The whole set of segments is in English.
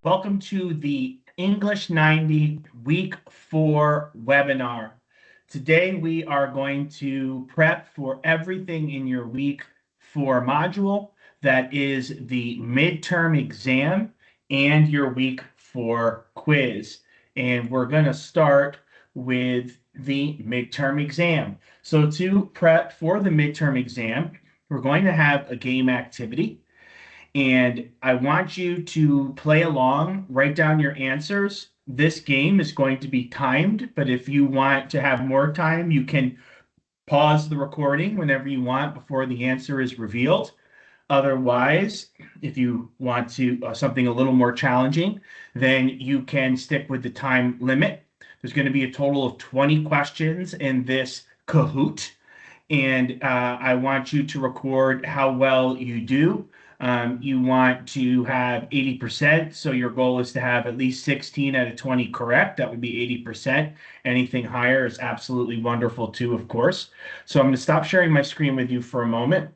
Welcome to the English 90 Week 4 webinar. Today we are going to prep for everything in your Week 4 module. That is the midterm exam and your Week 4 quiz. And we're going to start with the midterm exam. So to prep for the midterm exam, we're going to have a game activity. And I want you to play along, write down your answers. This game is going to be timed, but if you want to have more time, you can pause the recording whenever you want before the answer is revealed. Otherwise, if you want to something a little more challenging, then you can stick with the time limit. There's going to be a total of 20 questions in this Kahoot, and I want you to record how well you do. You want to have 80%, so your goal is to have at least 16 out of 20 correct. That would be 80%. Anything higher is absolutely wonderful too, of course. So I'm going to stop sharing my screen with you for a moment,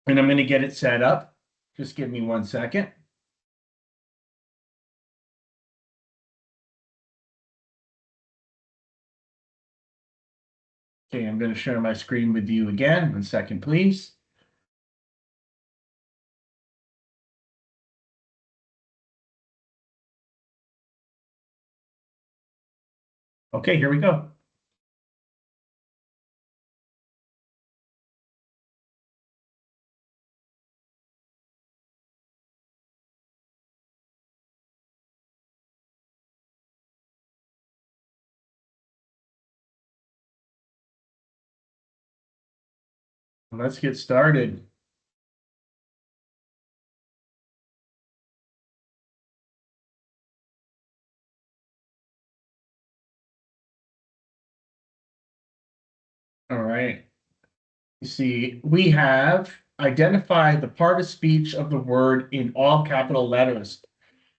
and I'm going to get it set up. Just give me 1 second. Okay, I'm going to share my screen with you again. 1 second, please. Okay, here we go. Let's get started. All right. You see, we have identified the part of speech of the word in all capital letters.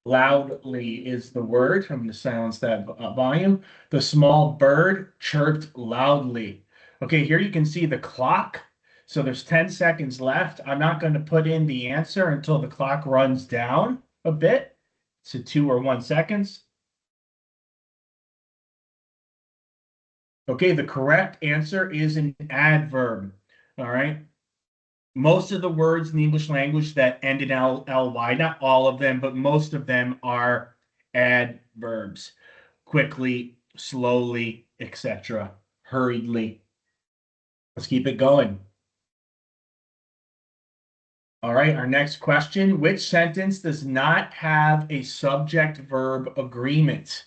Loudly is the word. I'm going to silence that volume. The small bird chirped loudly. Okay, here you can see the clock. So there's 10 seconds left. I'm not going to put in the answer until the clock runs down a bit to 2 or 1 seconds. Okay, the correct answer is an adverb. All right. Most of the words in the English language that end in ly, not all of them, but most of them are adverbs. Quickly, slowly, etc. Hurriedly. Let's keep it going. All right, our next question. Which sentence does not have a subject-verb agreement?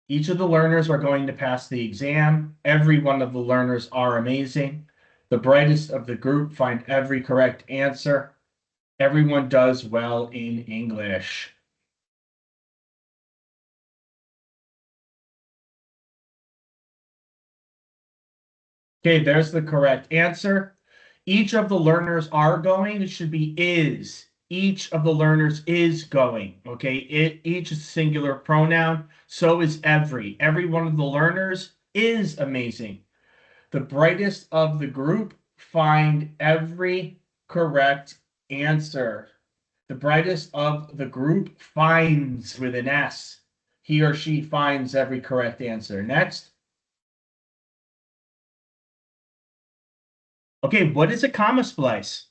Each of the learners are going to pass the exam. Every one of the learners are amazing. The brightest of the group find every correct answer. Everyone does well in English. Okay, there's the correct answer. Each of the learners are going. It should be is. Each of the learners is going. Okay, each is a singular pronoun. So is every. Every one of the learners is amazing. The brightest of the group find every correct answer. The brightest of the group finds with an S. He or she finds every correct answer. Next. Okay, what is a comma splice?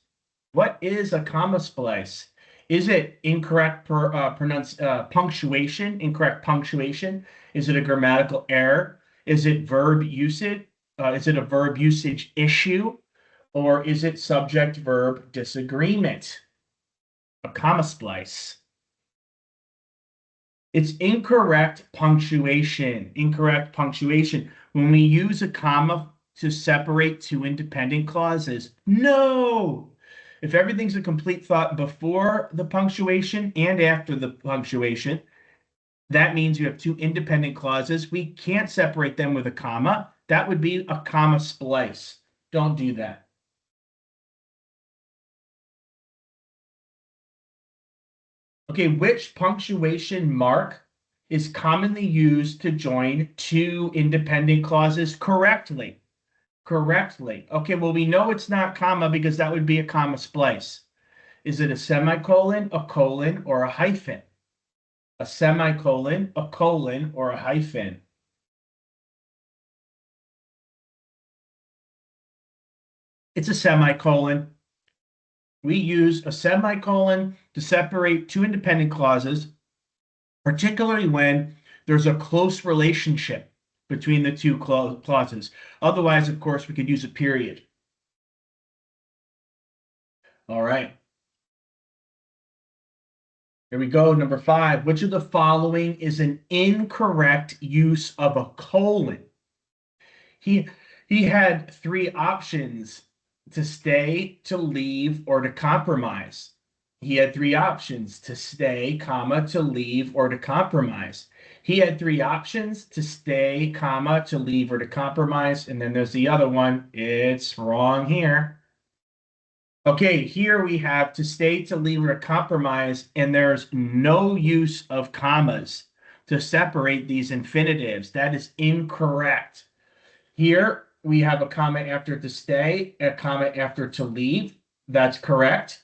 What is a comma splice? Is it incorrect punctuation? Incorrect punctuation? Is it a grammatical error? Is it verb usage? Is it a verb usage issue? Or is it subject-verb disagreement? A comma splice. It's incorrect punctuation. Incorrect punctuation. When we use a comma to separate two independent clauses, no! If everything's a complete thought before the punctuation and after the punctuation, that means you have two independent clauses. We can't separate them with a comma. That would be a comma splice. Don't do that. Okay, which punctuation mark is commonly used to join two independent clauses correctly? Correctly. Okay, well, we know it's not comma because that would be a comma splice. Is it a semicolon, a colon, or a hyphen? A semicolon, a colon, or a hyphen? It's a semicolon. We use a semicolon to separate two independent clauses, particularly when there's a close relationship between the two clauses. Otherwise, of course, we could use a period. All right. Here we go. Number 5. Which of the following is an incorrect use of a colon? He had 3 options: to stay, to leave, or to compromise. He had 3 options: to stay, comma, to leave, or to compromise. He had 3 options: to stay, comma, to leave, or to compromise. And then there's the other one. It's wrong here. Okay, here we have to stay, to leave, or to compromise, and there's no use of commas to separate these infinitives. That is incorrect. Here we have a comma after to stay, a comma after to leave. That's correct.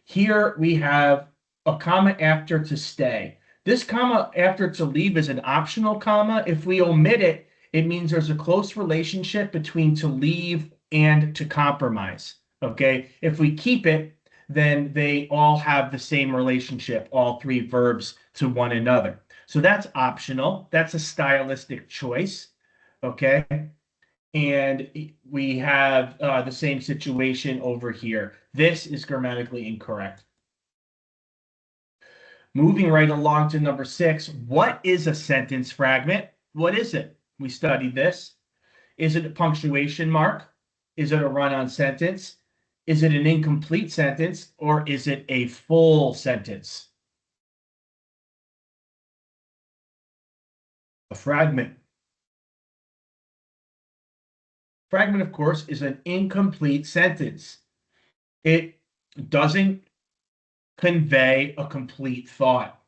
Here we have a comma after to stay. This comma after to leave is an optional comma. If we omit it, it means there's a close relationship between to leave and to compromise. Okay, if we keep it, then they all have the same relationship, all 3 verbs to one another. So that's optional. That's a stylistic choice. Okay. And we have the same situation over here. This is grammatically incorrect. Moving right along to number 6. What is a sentence fragment? What is it? We studied this. Is it a punctuation mark? Is it a run-on sentence? Is it an incomplete sentence? Or is it a full sentence? A fragment. Fragment, of course, is an incomplete sentence. It doesn't convey a complete thought.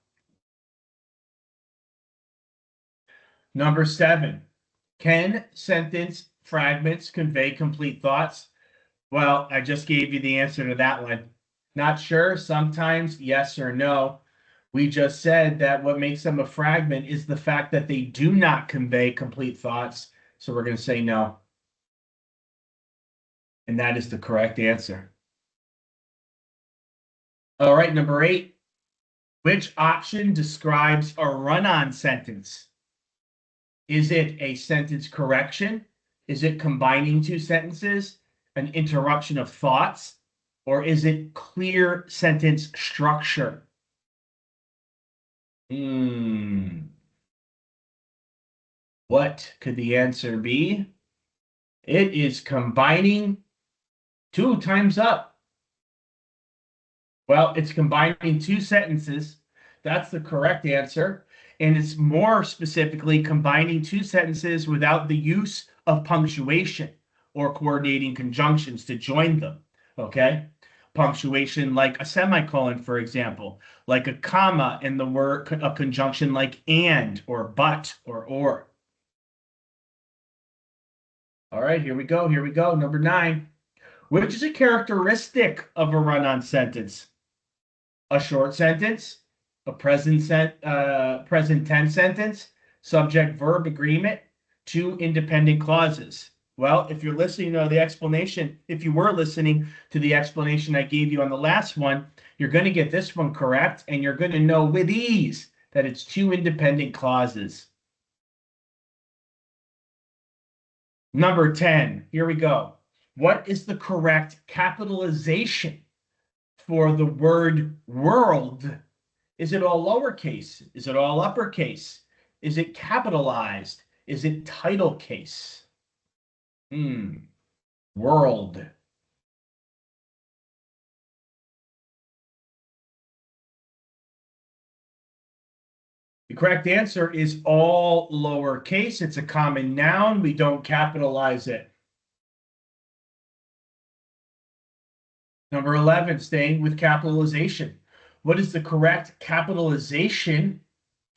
Number 7, can sentence fragments convey complete thoughts? Well, I just gave you the answer to that one. Not sure, sometimes yes or no. We just said that what makes them a fragment is the fact that they do not convey complete thoughts. So we're going to say no. And that is the correct answer. All right, number 8. Which option describes a run-on sentence? Is it a sentence correction? Is it combining 2 sentences? An interruption of thoughts? Or is it clear sentence structure? What could the answer be? It is combining 2 times up. Well, it's combining 2 sentences. That's the correct answer. And it's more specifically combining 2 sentences without the use of punctuation or coordinating conjunctions to join them. Okay? Punctuation like a semicolon, for example, like a comma in the word, a conjunction like and or but or. All right, here we go. Here we go. Number 9. Which is a characteristic of a run-on sentence? A short sentence, a present tense sentence, subject-verb agreement, 2 independent clauses. Well, if you're listening to the explanation, if you were listening to the explanation I gave you on the last one, you're going to get this one correct, and you're going to know with ease that it's 2 independent clauses. Number 10, here we go. What is the correct capitalization for the word world? Is it all lowercase? Is it all uppercase? Is it capitalized? Is it title case? World. The correct answer is all lowercase. It's a common noun. We don't capitalize it. Number 11, staying with capitalization. What is the correct capitalization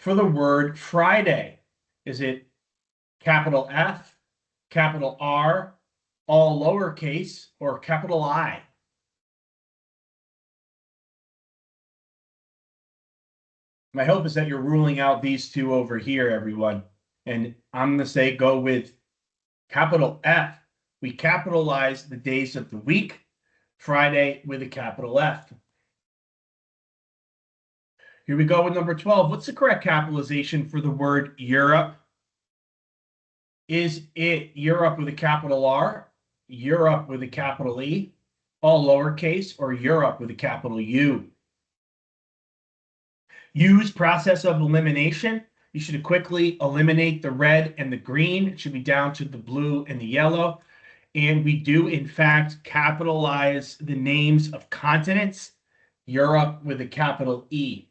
for the word Friday? Is it capital F, capital R, all lowercase, or capital I? My hope is that you're ruling out these two over here, everyone. And I'm going to say go with capital F. We capitalize the days of the week. Friday with a capital F. Here we go with number 12. What's the correct capitalization for the word Europe? Is it Europe with a capital R, Europe with a capital E, all lowercase, or Europe with a capital U? Use process of elimination. You should quickly eliminate the red and the green. It should be down to the blue and the yellow. And we do, in fact, capitalize the names of continents. Europe with a capital E.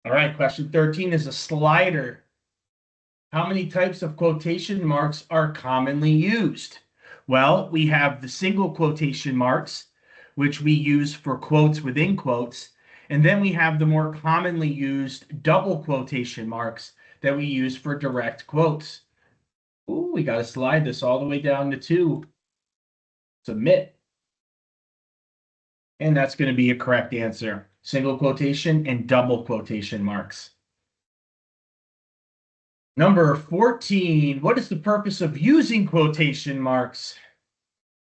All right, question 13 is a slider. How many types of quotation marks are commonly used? Well, we have the single quotation marks, which we use for quotes within quotes. And then we have the more commonly used double quotation marks that we use for direct quotes. Ooh, we got to slide this all the way down to 2. Submit. And that's going to be a correct answer. Single quotation and double quotation marks. Number 14, what is the purpose of using quotation marks?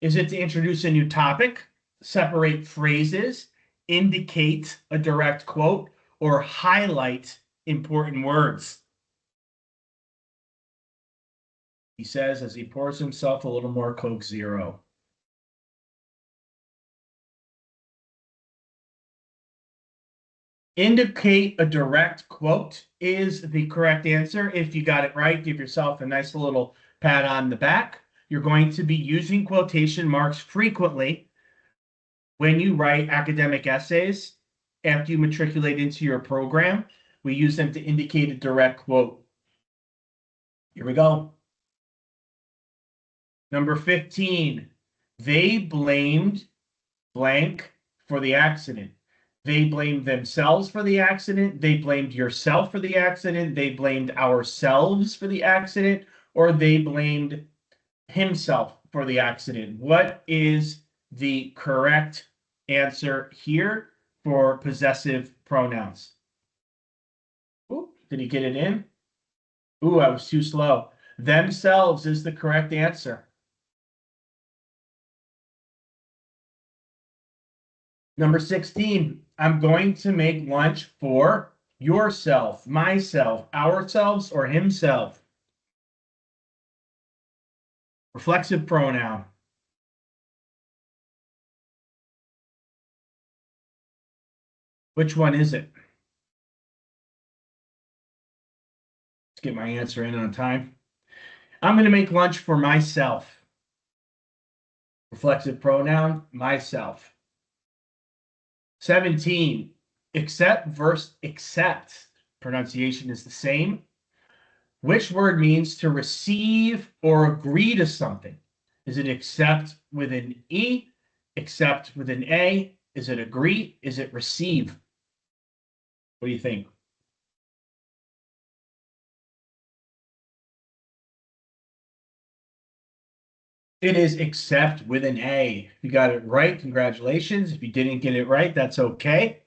Is it to introduce a new topic, separate phrases, indicate a direct quote, or highlight important words? He says as he pours himself a little more Coke Zero. Indicate a direct quote is the correct answer. If you got it right, give yourself a nice little pat on the back. You're going to be using quotation marks frequently when you write academic essays. After you matriculate into your program, we use them to indicate a direct quote. Here we go. Number 15, they blamed blank for the accident. They blamed themselves for the accident. They blamed yourself for the accident. They blamed ourselves for the accident, or they blamed himself for the accident. What is the correct answer here for possessive pronouns? Ooh, did he get it in? Ooh, I was too slow. Themselves is the correct answer. Number 16, I'm going to make lunch for yourself, myself, ourselves, or himself. Reflexive pronoun. Which one is it? Let's get my answer in on time. I'm going to make lunch for myself. Reflexive pronoun, myself. 17, accept versus accept. Pronunciation is the same. Which word means to receive or agree to something? Is it accept with an E, accept with an A? Is it agree? Is it receive? What do you think? It is accept with an A. If you got it right, congratulations. If you didn't get it right, that's okay.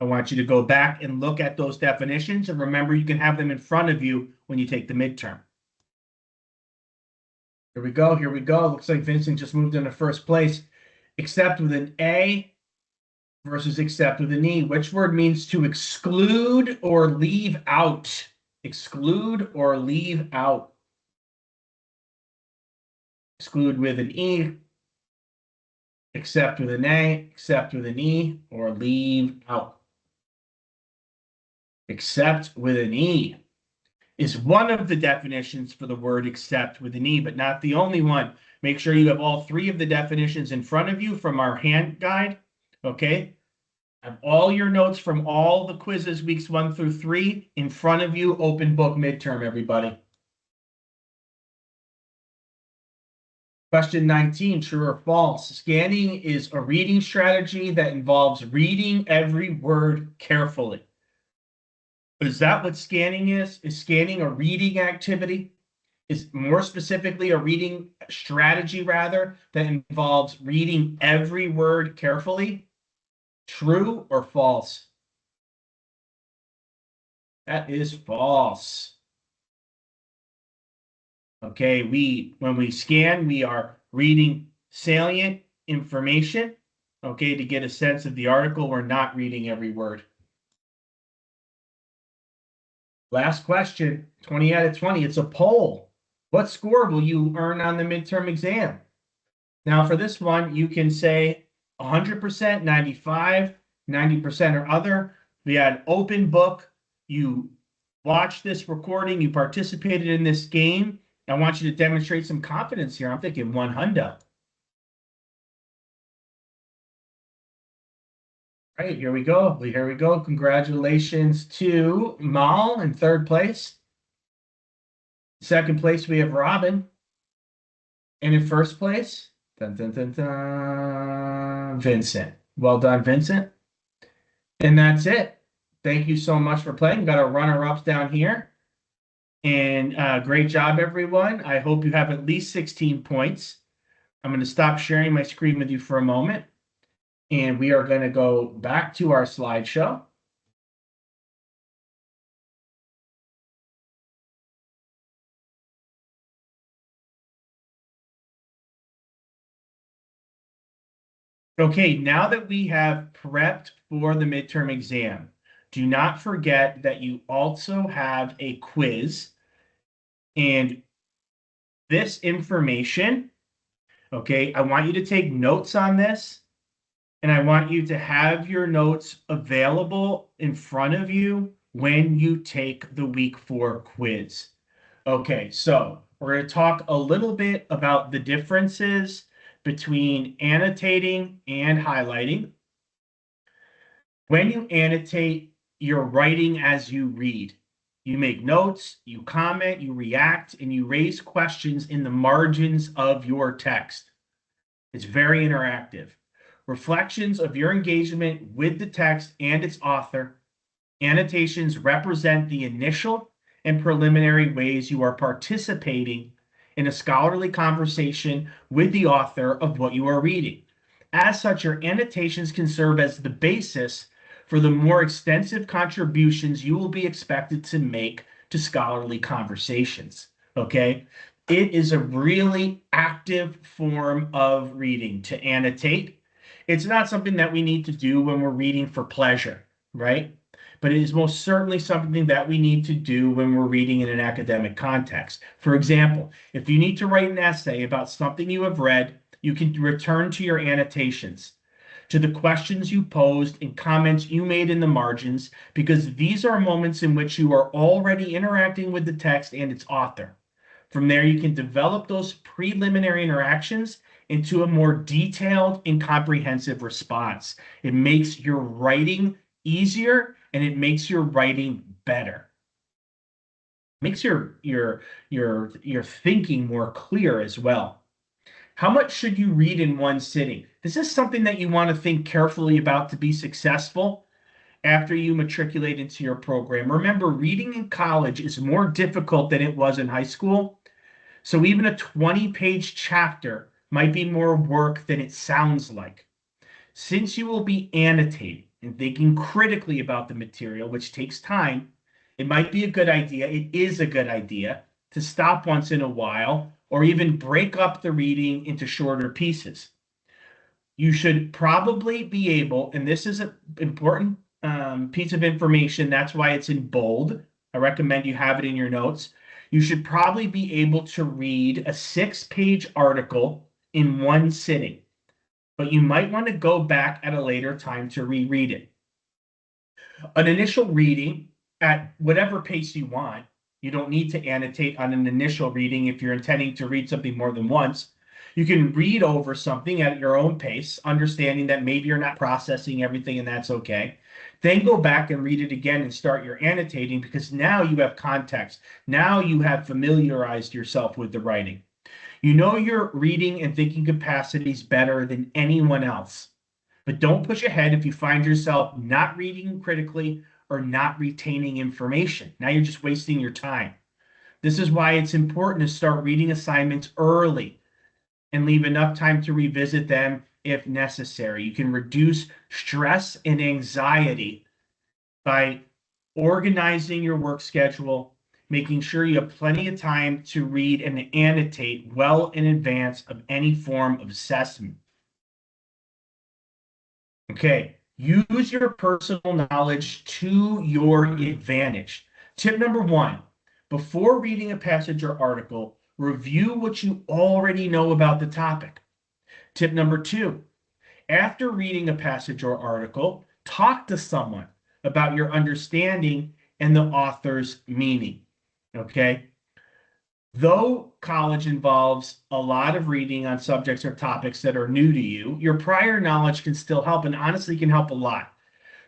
I want you to go back and look at those definitions. And remember, you can have them in front of you when you take the midterm. Here we go. Here we go. Looks like Vincent just moved into first place. Accept with an A versus accept with an E. Which word means to exclude or leave out? Exclude or leave out. Exclude with an E, accept with an A, accept with an E, or leave out. Accept with an E is one of the definitions for the word accept with an E, but not the only one. Make sure you have all 3 of the definitions in front of you from our hand guide, okay? Have all your notes from all the quizzes, weeks 1 through 3, in front of you, open book midterm, everybody. Question 19, true or false? Scanning is a reading strategy that involves reading every word carefully. Is that what scanning is? Is scanning a reading activity? Is more specifically a reading strategy, rather, that involves reading every word carefully? True or false? That is false. Okay, when we scan, we are reading salient information, okay, to get a sense of the article. We're not reading every word. Last question, 20 out of 20. It's a poll. What score will you earn on the midterm exam? Now, for this one, you can say 100%, 95, 90% or other. We had open book. You watched this recording. You participated in this game. I want you to demonstrate some confidence here. I'm thinking 100. All right, here we go. Here we go. Congratulations to Mal in third place. Second place, we have Robin. And in first place, dun, dun, dun, dun, Vincent. Well done, Vincent. And that's it. Thank you so much for playing. Got our runner-ups down here. And great job, everyone. I hope you have at least 16 points. I'm going to stop sharing my screen with you for a moment. And we are going to go back to our slideshow. Okay, now that we have prepped for the midterm exam, do not forget that you also have a quiz. And this information, okay, I want you to take notes on this. And I want you to have your notes available in front of you when you take the week 4 quiz. Okay, so we're going to talk a little bit about the differences between annotating and highlighting. When you annotate, you're writing as you read. You make notes, you comment, you react, and you raise questions in the margins of your text. It's very interactive. Reflections of your engagement with the text and its author. Annotations represent the initial and preliminary ways you are participating in a scholarly conversation with the author of what you are reading. As such, your annotations can serve as the basis for the more extensive contributions you will be expected to make to scholarly conversations. Okay? It is a really active form of reading to annotate. It's not something that we need to do when we're reading for pleasure, right? But it is most certainly something that we need to do when we're reading in an academic context. For example, if you need to write an essay about something you have read, you can return to your annotations, to the questions you posed and comments you made in the margins, because these are moments in which you are already interacting with the text and its author. From there, you can develop those preliminary interactions into a more detailed and comprehensive response. It makes your writing easier and it makes your writing better. It makes your thinking more clear as well. How much should you read in one sitting? This is something that you want to think carefully about to be successful after you matriculate into your program. Remember, reading in college is more difficult than it was in high school. So even a 20-page chapter might be more work than it sounds like. Since you will be annotating and thinking critically about the material, which takes time, it might be a good idea, it is a good idea, to stop once in a while or even break up the reading into shorter pieces. You should probably be able, and this is an important piece of information, that's why it's in bold. I recommend you have it in your notes. You should probably be able to read a 6-page article in one sitting, but you might want to go back at a later time to reread it. An initial reading at whatever pace you want. You don't need to annotate on an initial reading if you're intending to read something more than once. You can read over something at your own pace, understanding that maybe you're not processing everything and that's okay. Then go back and read it again and start your annotating, because now you have context. Now you have familiarized yourself with the writing. You know your reading and thinking capacities better than anyone else. But don't push ahead if you find yourself not reading critically or not retaining information. Now you're just wasting your time. This is why it's important to start reading assignments early and leave enough time to revisit them if necessary. You can reduce stress and anxiety by organizing your work schedule, making sure you have plenty of time to read and annotate well in advance of any form of assessment. Okay, use your personal knowledge to your advantage. Tip number one, before reading a passage or article, review what you already know about the topic. Tip number two, after reading a passage or article, talk to someone about your understanding and the author's meaning. Okay. Though college involves a lot of reading on subjects or topics that are new to you, your prior knowledge can still help and honestly can help a lot.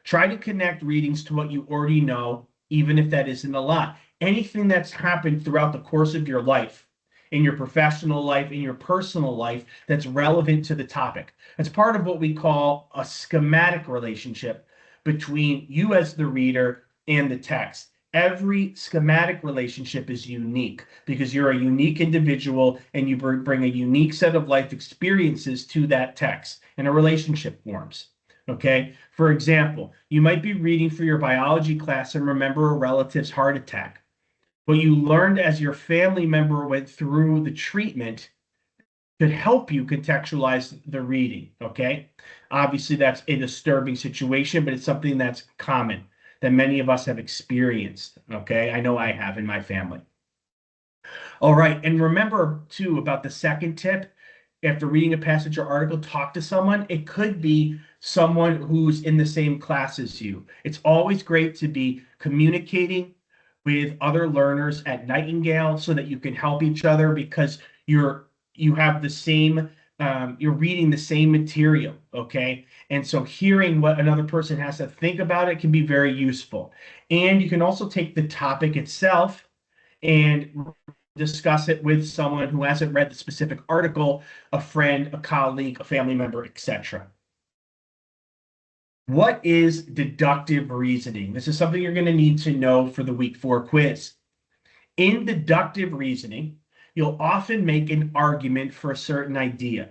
Try to connect readings to what you already know, even if that isn't a lot. Anything that's happened throughout the course of your life, in your professional life, in your personal life, that's relevant to the topic. It's part of what we call a schematic relationship between you as the reader and the text. Every schematic relationship is unique because you're a unique individual and you bring a unique set of life experiences to that text, and a relationship forms. Okay. For example, you might be reading for your biology class and remember a relative's heart attack. What you learned as your family member went through the treatment could help you contextualize the reading. Okay. Obviously, that's a disturbing situation, but it's something that's common that many of us have experienced. Okay. I know I have in my family. All right. And remember, too, about the second tip. After reading a passage or article, talk to someone. It could be someone who's in the same class as you. It's always great to be communicating with other learners at Nightingale so that you can help each other because you have the same you're reading the same material, okay? And so hearing what another person has to think about it can be very useful. And you can also take the topic itself and discuss it with someone who hasn't read the specific article, a friend, a colleague, a family member, etc. What is deductive reasoning? This is something you're going to need to know for the week 4 quiz. In deductive reasoning, you'll often make an argument for a certain idea.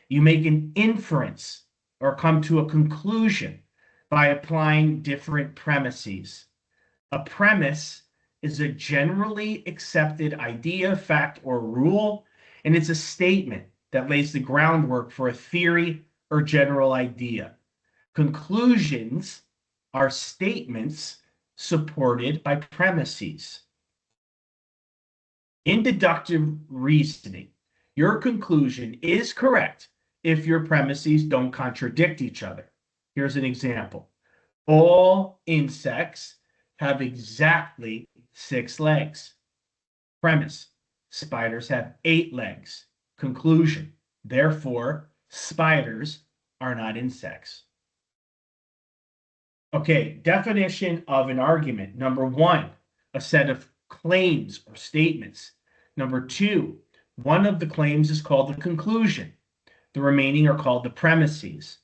You make an inference or come to a conclusion by applying different premises. A premise is a generally accepted idea, fact, or rule, and it's a statement that lays the groundwork for a theory or general idea. Conclusions are statements supported by premises. In deductive reasoning, your conclusion is correct if your premises don't contradict each other. Here's an example. All insects have exactly 6 legs. Premise, spiders have 8 legs. Conclusion, therefore, spiders are not insects. Okay, definition of an argument. Number 1, a set of claims or statements. Number 2, one of the claims is called the conclusion. The remaining are called the premises.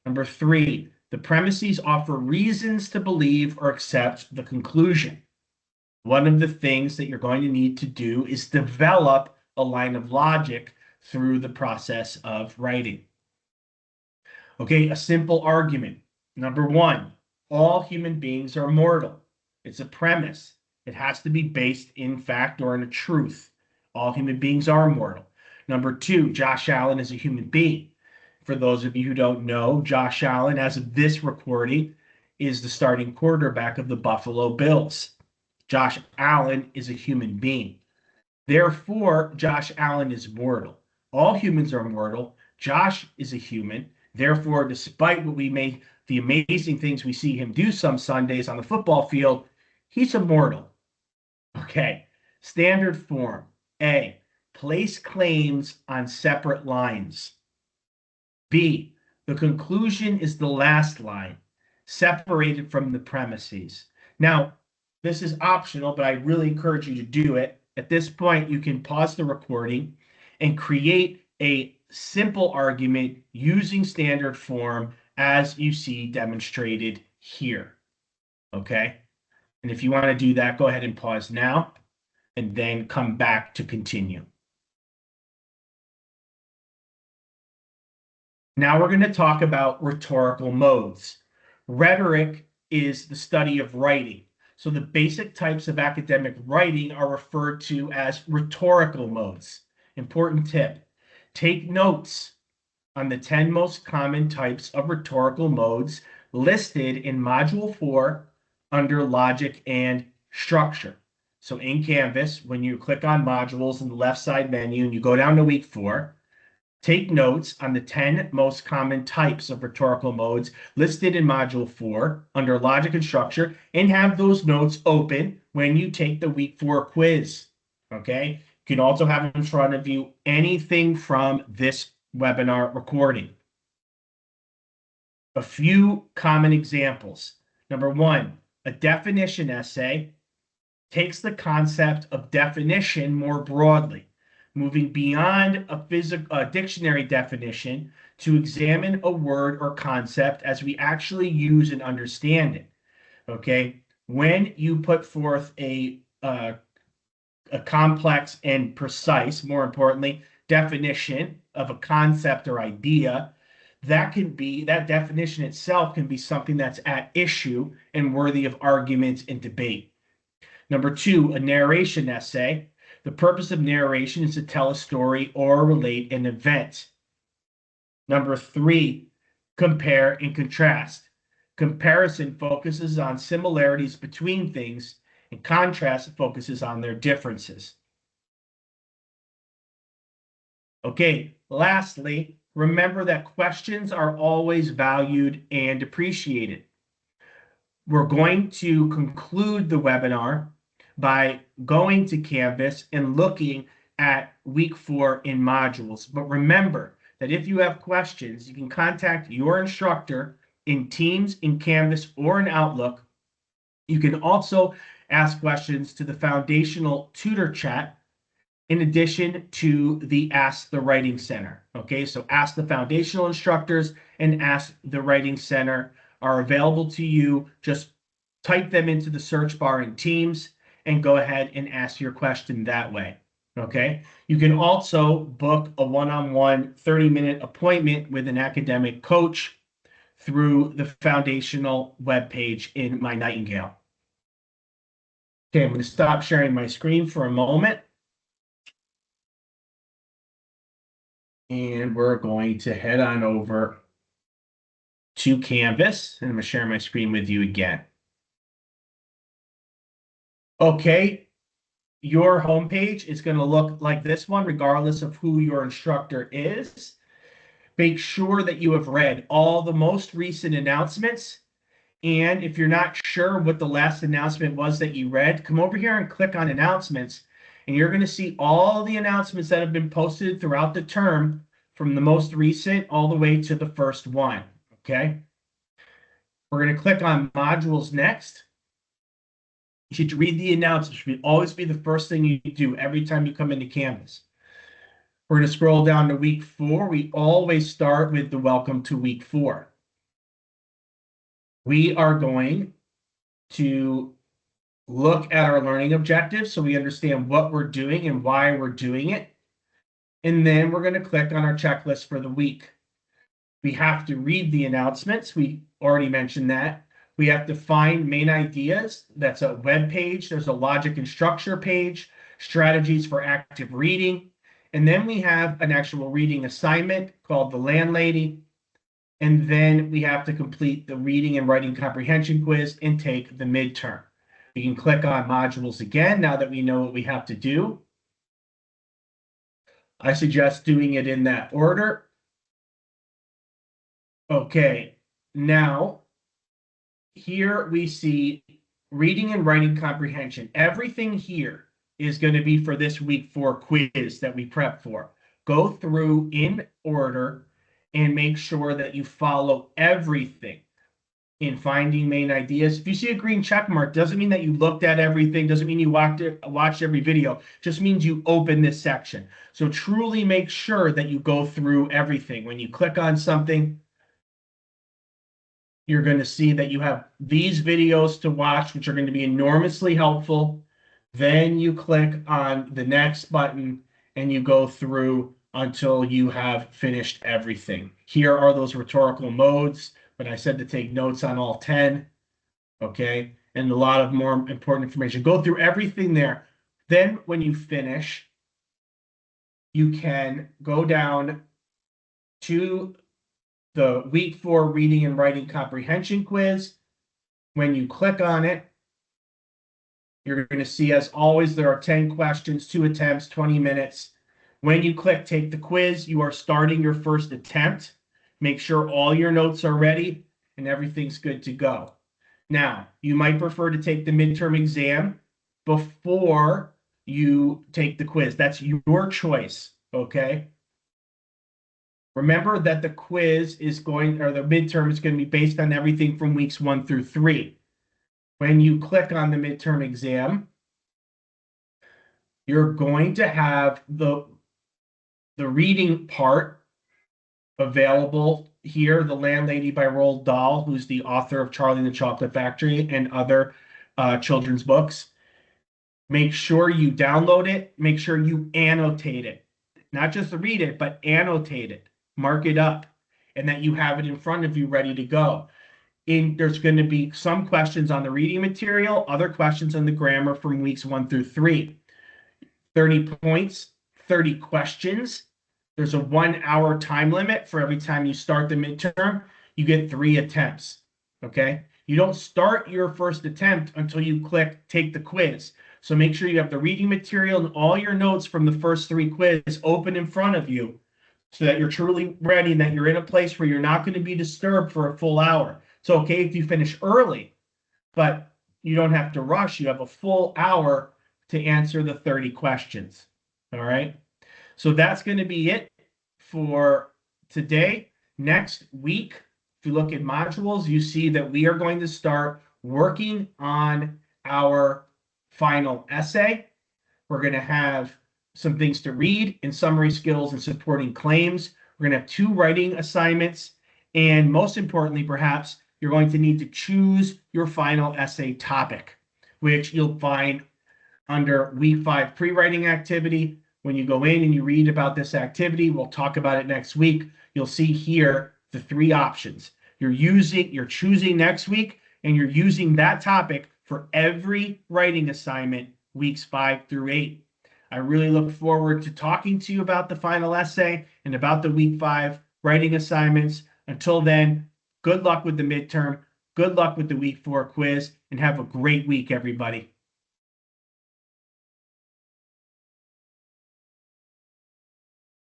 Number 3, the premises offer reasons to believe or accept the conclusion. One of the things that you're going to need to do is develop a line of logic through the process of writing. Okay, a simple argument. Number 1, all human beings are mortal. It's a premise. It has to be based in fact or in a truth. All human beings are mortal. Number 2, Josh Allen is a human being. For those of you who don't know, Josh Allen, as of this recording, is the starting quarterback of the Buffalo Bills. Josh Allen is a human being. Therefore, Josh Allen is mortal. All humans are mortal. Josh is a human. Therefore, despite what the amazing things we see him do some Sundays on the football field, he's immortal. Okay. Standard form. A, place claims on separate lines. B, the conclusion is the last line, separated from the premises. Now, this is optional, but I really encourage you to do it. At this point, you can pause the recording and create a simple argument using standard form as you see demonstrated here. Okay? And if you want to do that, go ahead and pause now and then come back to continue. Now we're going to talk about rhetorical modes. Rhetoric is the study of writing. So the basic types of academic writing are referred to as rhetorical modes. Important tip. Take notes on the 10 most common types of rhetorical modes listed in Module 4 under Logic and Structure. So in Canvas, when you click on Modules in the left side menu and you go down to week 4, take notes on the 10 most common types of rhetorical modes listed in Module 4 under Logic and Structure, and have those notes open when you take the week 4 quiz. Okay? You can also have in front of you anything from this webinar recording. A few common examples. Number 1, a definition essay takes the concept of definition more broadly, moving beyond a dictionary definition to examine a word or concept as we actually use and understand it. Okay, when you put forth a complex and precise, more importantly, definition of a concept or idea, that definition itself can be something that's at issue and worthy of argument and debate. Number 2, a narration essay. The purpose of narration is to tell a story or relate an event. Number 3, compare and contrast. Comparison focuses on similarities between things, and contrast focuses on their differences. Okay, lastly, remember that questions are always valued and appreciated. We're going to conclude the webinar by going to Canvas and looking at week 4 in modules. But remember that if you have questions, you can contact your instructor in Teams, in Canvas, or in Outlook. You can also ask questions to the foundational tutor chat in addition to the Ask the Writing Center. Okay, so Ask the Foundational Instructors and Ask the Writing Center are available to you. Just type them into the search bar in Teams and go ahead and ask your question that way. Okay, you can also book a one-on-one 30-minute appointment with an academic coach through the foundational webpage in My Nightingale. Okay, I'm going to stop sharing my screen for a moment. And we're going to head on over to Canvas, and I'm going to share my screen with you again. Okay, your homepage is going to look like this one, regardless of who your instructor is. Make sure that you have read all the most recent announcements. And if you're not sure what the last announcement was that you read, come over here and click on announcements. And you're going to see all the announcements that have been posted throughout the term, from the most recent all the way to the first one. Okay. We're going to click on modules next. You should read the announcements. It should always be the first thing you do every time you come into Canvas. We're going to scroll down to week 4. We always start with the welcome to week 4. We are going to look at our learning objectives so we understand what we're doing and why we're doing it. And then we're going to click on our checklist for the week. We have to read the announcements. We already mentioned that. We have to find main ideas. That's a web page. There's a logic and structure page, strategies for active reading. And then we have an actual reading assignment called the Landlady. And then we have to complete the reading and writing comprehension quiz and take the midterm. We can click on modules again now that we know what we have to do. I suggest doing it in that order. Okay, now here we see reading and writing comprehension. Everything here is going to be for this week 4 quiz that we prep for. Go through in order and make sure that you follow everything in finding main ideas. If you see a green check mark, doesn't mean that you looked at everything, doesn't mean you watched every video, just means you open this section. So truly make sure that you go through everything. When you click on something, you're going to see that you have these videos to watch, which are going to be enormously helpful. Then you click on the next button and you go through until you have finished everything. Here are those rhetorical modes, but I said to take notes on all 10. Okay. and a lot of more important information. Go through everything there. Then when you finish, you can go down to the week 4 reading and writing comprehension quiz. When you click on it, you're going to see, as always, there are 10 questions, 2 attempts, 20 minutes. When you click take the quiz, you are starting your first attempt. Make sure all your notes are ready and everything's good to go. Now, you might prefer to take the midterm exam before you take the quiz. That's your choice, okay? Remember that the quiz is going, or the midterm is going to be based on everything from weeks 1 through 3. When you click on the midterm exam, you're going to have the reading part available here. The Landlady by Roald Dahl, who's the author of Charlie and the Chocolate Factory and other children's books. Make sure you download it. Make sure you annotate it. Not just read it, but annotate it. Mark it up, and that you have it in front of you ready to go. There's going to be some questions on the reading material, other questions on the grammar from weeks 1 through 3. 30 points, 30 questions. There's a 1-hour time limit for every time you start the midterm. You get 3 attempts, okay? You don't start your first attempt until you click take the quiz. So make sure you have the reading material and all your notes from the first 3 quizzes open in front of you so that you're truly ready and that you're in a place where you're not going to be disturbed for a full hour. It's okay if you finish early, but you don't have to rush. You have a full hour to answer the 30 questions. All right. So that's going to be it for today. Next week, if you look at modules, you see that we are going to start working on our final essay. We're going to have some things to read in summary skills and supporting claims. We're going to have 2 writing assignments. And most importantly, perhaps, you're going to need to choose your final essay topic, which you'll find under week 5 pre-writing activity. When you go in and you read about this activity, we'll talk about it next week. You'll see here the 3 options. You're choosing next week, and you're using that topic for every writing assignment weeks 5 through 8. I really look forward to talking to you about the final essay and about the week 5 writing assignments. Until then, good luck with the midterm. Good luck with the week 4 quiz, and have a great week, everybody.